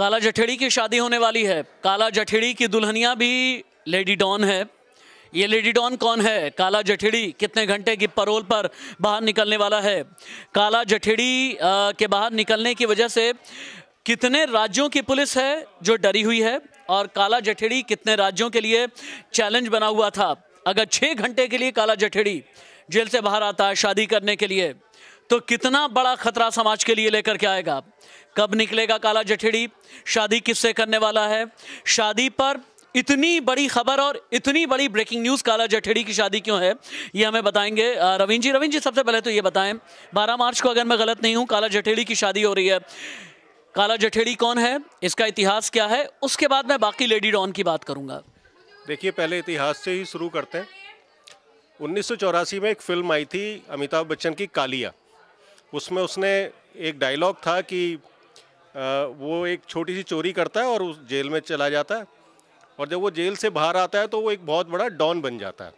काला जठेड़ी की शादी होने वाली है। काला जठेड़ी की दुल्हनिया भी लेडी डॉन है। ये लेडी डॉन कौन है? काला जठेड़ी कितने घंटे की पैरोल पर बाहर निकलने वाला है? काला जठेड़ी के बाहर निकलने की वजह से कितने राज्यों की पुलिस है जो डरी हुई है? और काला जठेड़ी कितने राज्यों के लिए चैलेंज बना हुआ था? अगर 6 घंटे के लिए काला जठेड़ी जेल से बाहर आता है शादी करने के लिए, तो कितना बड़ा खतरा समाज के लिए लेकर के आएगा? कब निकलेगा काला जठेड़ी? शादी किससे करने वाला है? शादी पर इतनी बड़ी खबर और इतनी बड़ी ब्रेकिंग न्यूज़, काला जठेड़ी की शादी क्यों है, ये हमें बताएंगे रवीन जी सबसे पहले तो ये बताएं, 12 मार्च को अगर मैं गलत नहीं हूँ काला जठेड़ी की शादी हो रही है। काला जठेड़ी कौन है, इसका इतिहास क्या है, उसके बाद मैं बाकी लेडी डॉन की बात करूँगा। देखिए, पहले इतिहास से ही शुरू करते हैं। 1984 में एक फिल्म आई थी अमिताभ बच्चन की, कालिया। उसमें उसने एक डायलॉग था कि वो एक छोटी सी चोरी करता है और उस जेल में चला जाता है, और जब वो जेल से बाहर आता है तो वो एक बहुत बड़ा डॉन बन जाता है।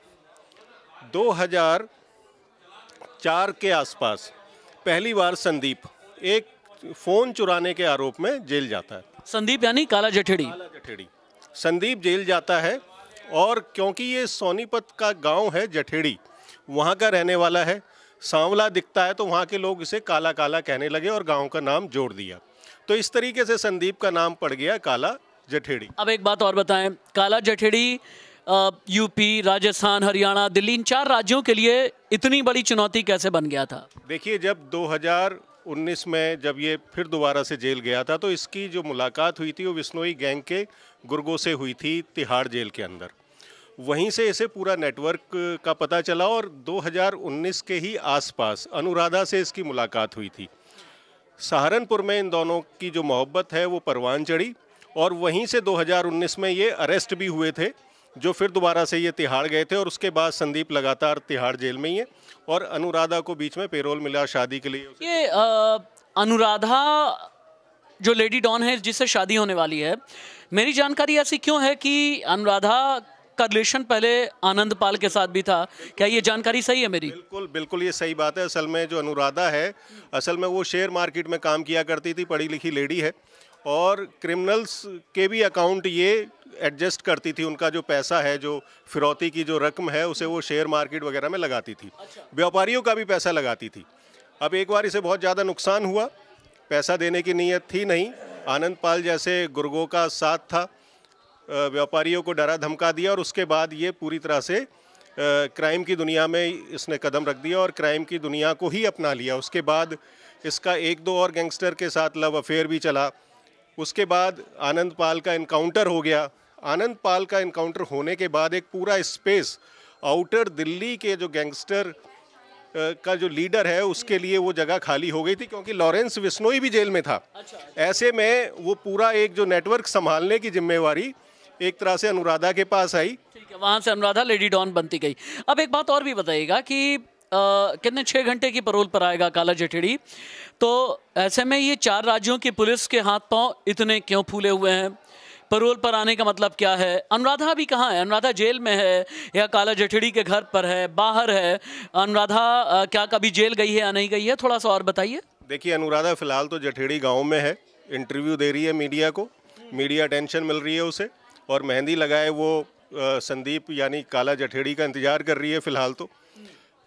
2004 के आसपास पहली बार संदीप एक फ़ोन चुराने के आरोप में जेल जाता है। संदीप यानी काला जठेड़ी? काला जठेड़ी संदीप जेल जाता है, और क्योंकि ये सोनीपत का गांव है जठेड़ी, वहाँ का रहने वाला है, सांवला दिखता है, तो वहाँ के लोग इसे काला काला कहने लगे और गांव का नाम जोड़ दिया। तो इस तरीके से संदीप का नाम पड़ गया काला जठेड़ी। अब एक बात और बताएं, काला जठेड़ी यूपी, राजस्थान, हरियाणा, दिल्ली, इन 4 राज्यों के लिए इतनी बड़ी चुनौती कैसे बन गया था? देखिए, जब 2019 में जब ये फिर दोबारा से जेल गया था, तो इसकी जो मुलाकात हुई थी वो बिश्नोई गैंग के गुर्गों से हुई थी तिहाड़ जेल के अंदर। वहीं से इसे पूरा नेटवर्क का पता चला, और 2019 के ही आसपास अनुराधा से इसकी मुलाकात हुई थी। सहारनपुर में इन दोनों की जो मोहब्बत है वो परवान चढ़ी, और वहीं से 2019 में ये अरेस्ट भी हुए थे, जो फिर दोबारा से ये तिहाड़ गए थे, और उसके बाद संदीप लगातार तिहाड़ जेल में ही है, और अनुराधा को बीच में पेरोल मिला शादी के लिए। ये अनुराधा जो लेडी डॉन है जिससे शादी होने वाली है, मेरी जानकारी ऐसी क्यों है कि अनुराधा का रिलेशन पहले आनंद पाल के साथ भी था? क्या ये जानकारी सही है मेरी? बिल्कुल बिल्कुल, ये सही बात है। असल में जो अनुराधा है, असल में वो शेयर मार्केट में काम किया करती थी, पढ़ी लिखी लेडी है, और क्रिमिनल्स के भी अकाउंट ये एडजस्ट करती थी। उनका जो पैसा है, जो फिरौती की जो रकम है, उसे वो शेयर मार्केट वगैरह में लगाती थी। व्यापारियों का भी पैसा लगाती थी। अब एक बार इसे बहुत ज़्यादा नुकसान हुआ, पैसा देने की नीयत थी नहीं, आनंद पाल जैसे गुर्गों का साथ था, व्यापारियों को डरा धमका दिया, और उसके बाद ये पूरी तरह से क्राइम की दुनिया में इसने कदम रख दिया और क्राइम की दुनिया को ही अपना लिया। उसके बाद इसका 1-2 और गैंगस्टर के साथ लव अफेयर भी चला। उसके बाद आनंद पाल का इनकाउंटर हो गया। आनंद पाल का इनकाउंटर होने के बाद एक पूरा स्पेस आउटर दिल्ली के जो गैंगस्टर का जो लीडर है उसके लिए वो जगह खाली हो गई थी, क्योंकि लॉरेंस बिश्नोई भी जेल में था। ऐसे में वो पूरा एक जो नेटवर्क संभालने की जिम्मेवारी एक तरह से अनुराधा के पास आई। ठीक है, वहाँ से अनुराधा लेडी डॉन बनती गई। अब एक बात और भी बताइएगा कि कितने 6 घंटे की पैरोल पर आएगा काला जठेड़ी, तो ऐसे में ये 4 राज्यों की पुलिस के हाथ पांव इतने क्यों फूले हुए हैं? पैरोल पर आने का मतलब क्या है? अनुराधा भी कहाँ है? अनुराधा जेल में है या काला जठेड़ी के घर पर है, बाहर है? अनुराधा क्या कभी जेल गई है या नहीं गई है? थोड़ा सा और बताइए। देखिए, अनुराधा फिलहाल तो जठेड़ी गांव में है, इंटरव्यू दे रही है मीडिया को, मीडिया अटेंशन मिल रही है उसे, और मेहंदी लगाए वो संदीप यानी काला जठेड़ी का इंतजार कर रही है। फिलहाल तो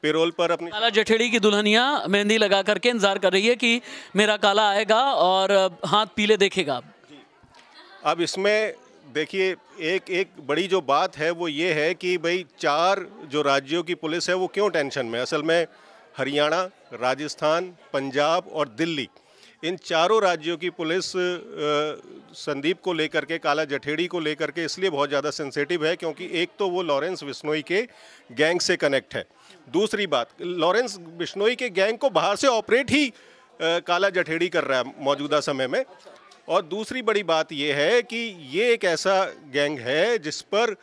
पेरोल पर अपनी काला जठेड़ी की दुल्हनिया मेहंदी लगा करके इंतजार कर रही है कि मेरा काला आएगा और हाथ पीले देखेगा। अब इसमें देखिए, एक बड़ी जो बात है वो ये है कि भाई 4 जो राज्यों की पुलिस है वो क्यों टेंशन में? असल में हरियाणा, राजस्थान, पंजाब और दिल्ली, इन चारों राज्यों की पुलिस संदीप को लेकर के, काला जठेड़ी को लेकर के इसलिए बहुत ज़्यादा सेंसिटिव है क्योंकि एक तो वो लॉरेंस बिश्नोई के गैंग से कनेक्ट है। दूसरी बात, लॉरेंस बिश्नोई के गैंग को बाहर से ऑपरेट ही काला जठेड़ी कर रहा है मौजूदा समय में। और दूसरी बड़ी बात यह है कि ये एक ऐसा गैंग है जिस पर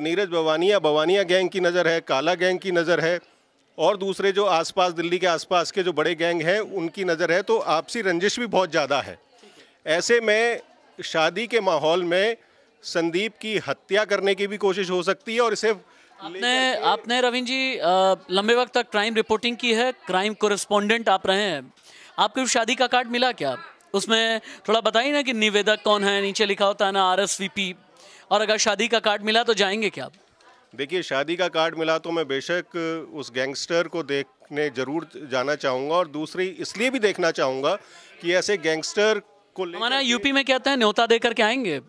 नीरज बवानिया गैंग की नज़र है, काला गैंग की नज़र है, और दूसरे जो आसपास दिल्ली के आसपास के जो बड़े गैंग हैं उनकी नज़र है। तो आपसी रंजिश भी बहुत ज़्यादा है। ऐसे में शादी के माहौल में संदीप की हत्या करने की भी कोशिश हो सकती है। और इसे आपने रवीन जी लंबे वक्त तक क्राइम रिपोर्टिंग की है, क्राइम कोरेस्पोंडेंट आप रहे हैं, आपको शादी का कार्ड मिला क्या? उसमें थोड़ा बताइए ना कि निवेदक कौन है, नीचे लिखा होता है ना RSVP, और अगर शादी का कार्ड मिला तो जाएंगे क्या? देखिए, शादी का कार्ड मिला तो मैं बेशक उस गैंगस्टर को देखने ज़रूर जाना चाहूँगा, और दूसरी इसलिए भी देखना चाहूँगा कि ऐसे गैंगस्टर को हमारा यूपी में कहते हैं न्योता देकर के आएंगे।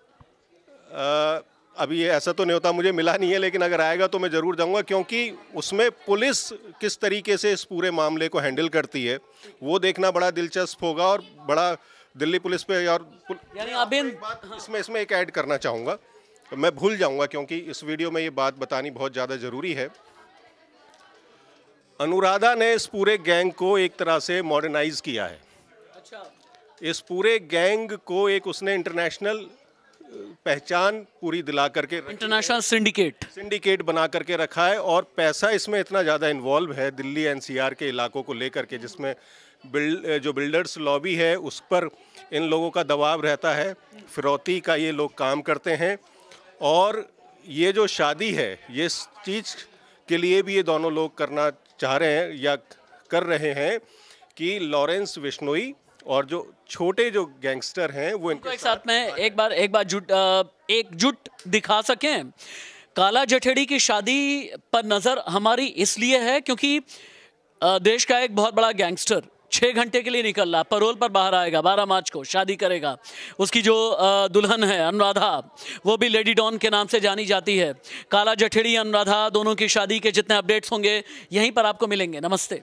अभी ऐसा तो न्योता मुझे मिला नहीं है, लेकिन अगर आएगा तो मैं ज़रूर जाऊँगा, क्योंकि उसमें पुलिस किस तरीके से इस पूरे मामले को हैंडल करती है वो देखना बड़ा दिलचस्प होगा। और बड़ा दिल्ली पुलिस पे, और यानी अभी इसमें एक ऐड करना चाहूँगा, मैं भूल जाऊंगा क्योंकि इस वीडियो में ये बात बतानी बहुत ज़्यादा ज़रूरी है। अनुराधा ने इस पूरे गैंग को एक तरह से मॉडर्नाइज किया है। अच्छा। इस पूरे गैंग को एक उसने इंटरनेशनल पहचान पूरी दिला करके, इंटरनेशनल सिंडिकेट बना करके रखा है। और पैसा इसमें इतना ज़्यादा इन्वॉल्व है दिल्ली NCR के इलाकों को लेकर के, जिसमें जो बिल्डर्स लॉबी है उस पर इन लोगों का दबाव रहता है, फिरौती का ये लोग काम करते हैं। और ये जो शादी है, ये इस चीज़ के लिए भी ये दोनों लोग करना चाह रहे हैं या कर रहे हैं कि लॉरेंस बिश्नोई और जो छोटे जो गैंगस्टर हैं वो इनके एक साथ में एक बार एकजुट दिखा सकें। काला जठेड़ी की शादी पर नज़र हमारी इसलिए है क्योंकि देश का एक बहुत बड़ा गैंगस्टर 6 घंटे के लिए निकल रहा, पैरोल पर बाहर आएगा, 12 मार्च को शादी करेगा। उसकी जो दुल्हन है अनुराधा, वो भी लेडी डॉन के नाम से जानी जाती है। काला जठेड़ी, अनुराधा दोनों की शादी के जितने अपडेट्स होंगे यहीं पर आपको मिलेंगे। नमस्ते।